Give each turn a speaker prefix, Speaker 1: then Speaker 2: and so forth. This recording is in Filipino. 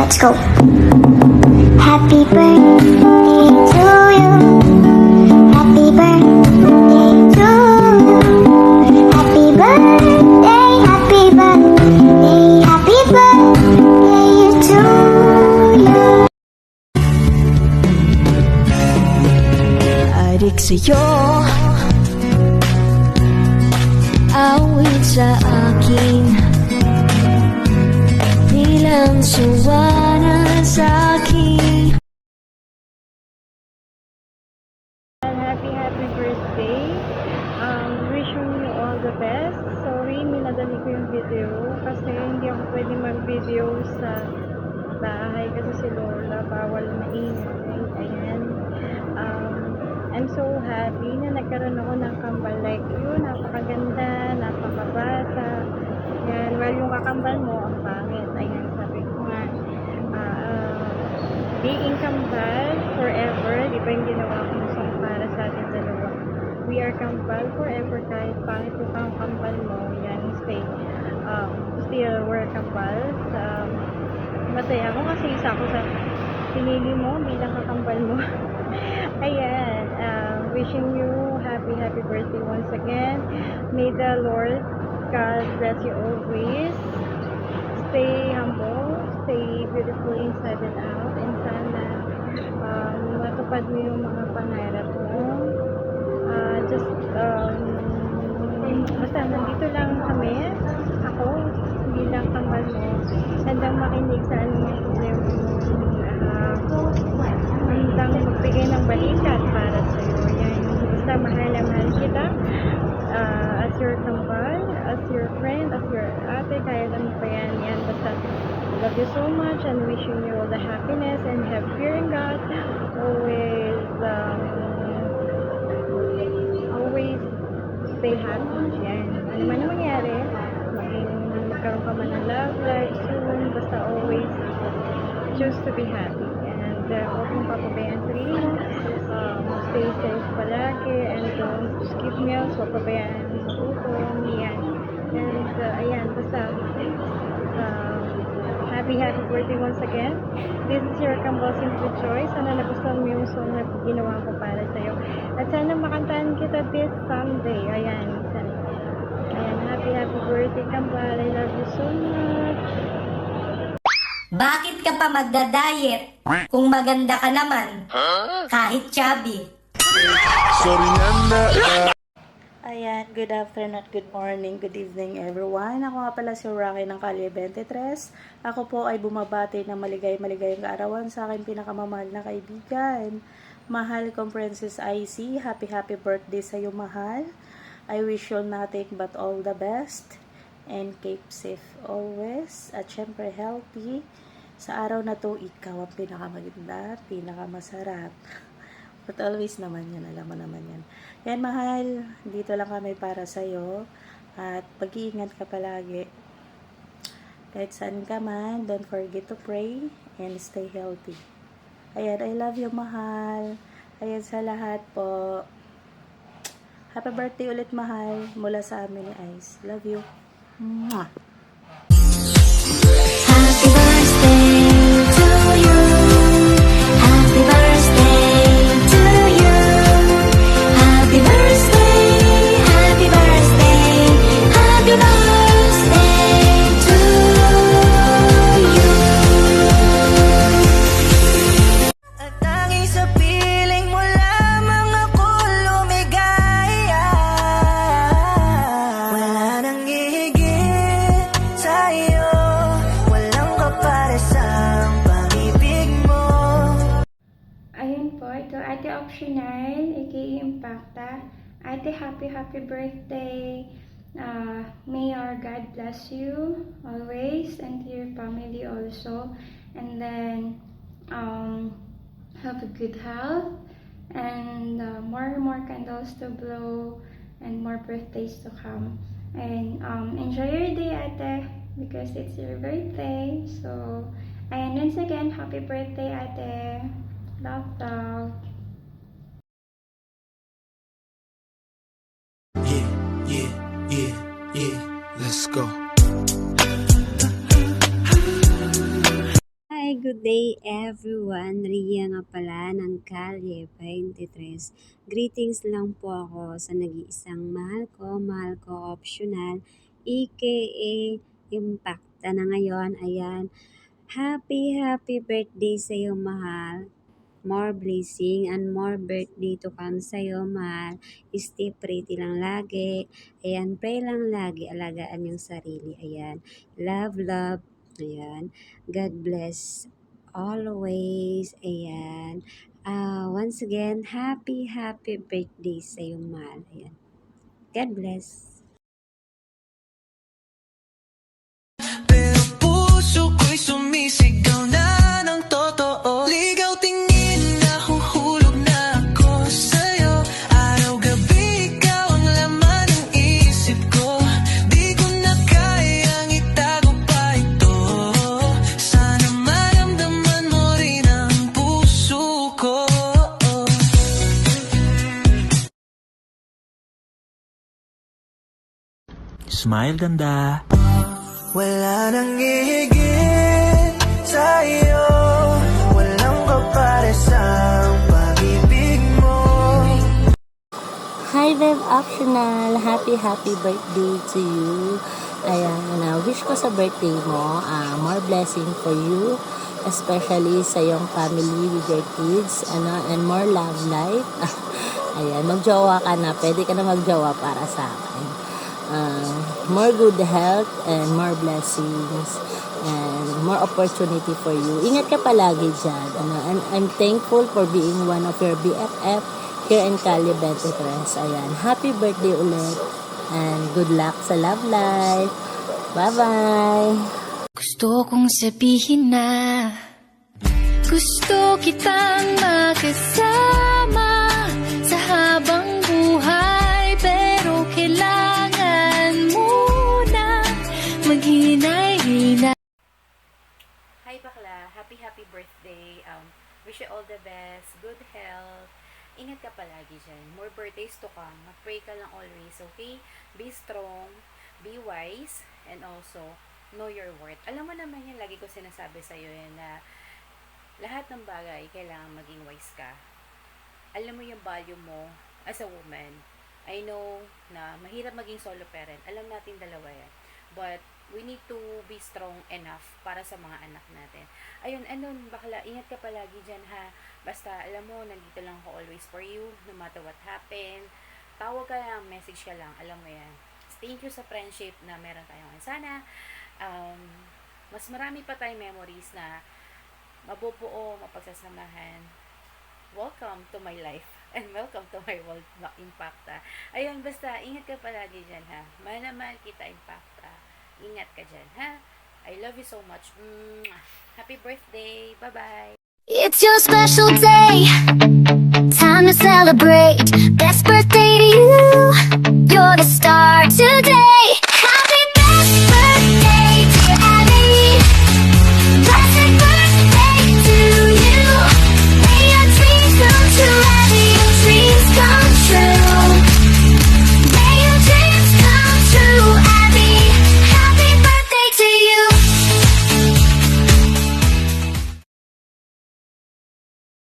Speaker 1: Let's go. Happy birthday to you. Happy birthday to you. Happy birthday, happy birthday, happy birthday to you.
Speaker 2: Adik sa'yo, awit sa akin, bilang suwana sa akin.
Speaker 3: Happy birthday. Wishing you all the best. Sorry, minadali ko yung video kasi hindi ako pwede mag-video sa bahay kasi si Lola bawal maingay. Ayan. I'm so happy na nagkaroon ako ng kambal like you. Napakaganda, napakabata. Ayan. Well, yung kakambal mo, ang pangit. Ayan, sabi ko nga. Being kambal forever. Di ba yung ginawa ko na song para sa atin dalawa? We are kambal forever kahit pangit yung kambal mo. Yan, still we're kambal. Masaya ako kasi isa ako sa pinili mo bilang kakambal mo. Ayan, wishing you happy birthday once again. May the Lord God bless you always. Stay humble, stay beautiful inside and out, and sana matupad mo yung mga pangarap mo. Basta nandito lang kami, ako, bilang kambal mo, handang makinig sa anong problema mo, handang magbigay ng balikat para sa'yo. Yan, basta mahal na mahal kita, as your kambal, as your friend, as your ate, kahit ano pa yan, basta love you so much and wishing you all the happiness and have fear in God. Always stay happy. Yan. Ano man ang mangyari, magkaroon ka man ng love life soon, basta always choose to be happy. And huwag mong papabayaan sa sarili mo. Stay safe palagi and don't skip meals, huwag pabayaan magutom. Yan. And ayan, basta happy birthday once again. This is your Kambal Simple Choice. Sana nagustuhan mo yung song na ginawa ko para sa'yo. At sana makantahan kita this someday. Ayan. Ayan, happy birthday Kambal. I love you so much.
Speaker 2: Bakit ka pa magda-diet kung maganda ka naman? Kahit chubby.
Speaker 4: Sorry Nanda.
Speaker 5: Ayan, good afternoon, good morning, good evening everyone. Ako nga pala si Rocky ng Kalye 23. Ako po ay bumabati ng maligayang kaarawan sa aking pinakamamahal na kaibigan. Mahal kong Princess IC, happy birthday sa iyo, mahal. I wish you nothing but all the best and keep safe always. At syempre healthy. Sa araw na to, ikaw ang pinakamaganda, pinakamasarap. But always naman yan, alam mo naman yan. Yan mahal, dito lang kami para sa'yo. At pag-iingat ka palagi. Kahit saan ka man, don't forget to pray and stay healthy. Ayan, I love you mahal. Ayan sa lahat po. Happy birthday ulit mahal mula sa amin ni Ice. Love you. Mwah!
Speaker 2: Happy birthday to you. Happy birthday to you. Happy birthday, happy birthday, happy birthday to you. At tanging sa piling mo lamang ako lumigaya. Wala nang hihigit sa'yo, walang kaparesang pag-ibig mo.
Speaker 6: Ayun po, ito Ate Optional, aka Impacta. Ate, happy birthday. May our God bless you always and your family also. And then, have a good health and more candles to blow and more birthdays to come. And enjoy your day, Ate, because it's your birthday. So, and once again, happy birthday, Ate. Love.
Speaker 4: Yeah, let's go.
Speaker 7: good day everyone. Ria nga pala ng Kalye 23. Greetings lang po ako sa nag-iisang mahal ko optional, aka Impacta na ngayon. Ayan, happy birthday sa iyo mahal. More blessing and more birthday to come sa'yo, mahal. Stay pretty lang lagi. Ayan, pray lang lagi. Alagaan yung sarili. Ayan, love. Ayan, God bless always. Ayan. Once again, happy birthday sa'yo, mahal. Ayan. God bless.
Speaker 8: Pero puso ko'y sumisigaw na ng totoo. Ligaw tingin na huhulog na ako sa'yo. Araw-gabi ikaw ang laman ng isip ko. Di ko na kayang itago pa ito. Sana maramdaman mo rin ang puso ko.
Speaker 9: Smile, ganda.
Speaker 8: Wala nang hihigit sa'yo. Walang kaparesang pag-ibig mo.
Speaker 5: Hi Vibe Optional! Happy birthday to you! Ayan, wish ko sa birthday mo, more blessing for you, especially sa iyong family with your kids, and more love life. Ayan, magjowa ka na, pwede ka na magjowa para sa akin. More good health and more blessings and more opportunity for you. Ingat ka palagi dyan. And I'm thankful for being one of your BFF here in Kalye 23. Ayan. Happy birthday ulit and good luck sa love life. Bye-bye!
Speaker 10: Gusto kong sabihin na gusto kitang makasama sa habang buhay, pero kailangan muna maghinay-hinay.
Speaker 11: Hi bakla, happy birthday. Wish you all the best, good health. Ingat ka palagi dyan. More birthdays to come. Mag-pray ka lang always, okay? Be strong, be wise, and also know your worth. Alam mo naman yan, lagi ko sinasabi sa'yo yan na lahat ng bagay, kailangan maging wise ka. Alam mo yung value mo as a woman. I know na mahirap maging solo parent. Alam natin dalawa yan. But we need to be strong enough para sa mga anak natin. Ayun, bakla, ingat ka palagi dyan ha. Basta, alam mo, nandito lang ako always for you, no matter what happen. Tawag ka lang, message ka lang, alam mo yan. Thank you sa friendship na meron tayo ngayon. Sana, mas marami pa tayong memories na mabubuo, mapagsasamahan. Welcome to my life and welcome to my world, Impacta. Ayun, basta, ingat ka palagi dyan ha. Mahal na mahal kita, Impacta. Ingat ka dyan ha. I love you so much. Happy birthday. Bye-bye.
Speaker 1: It's your special day, time to celebrate. Best birthday to you. You're the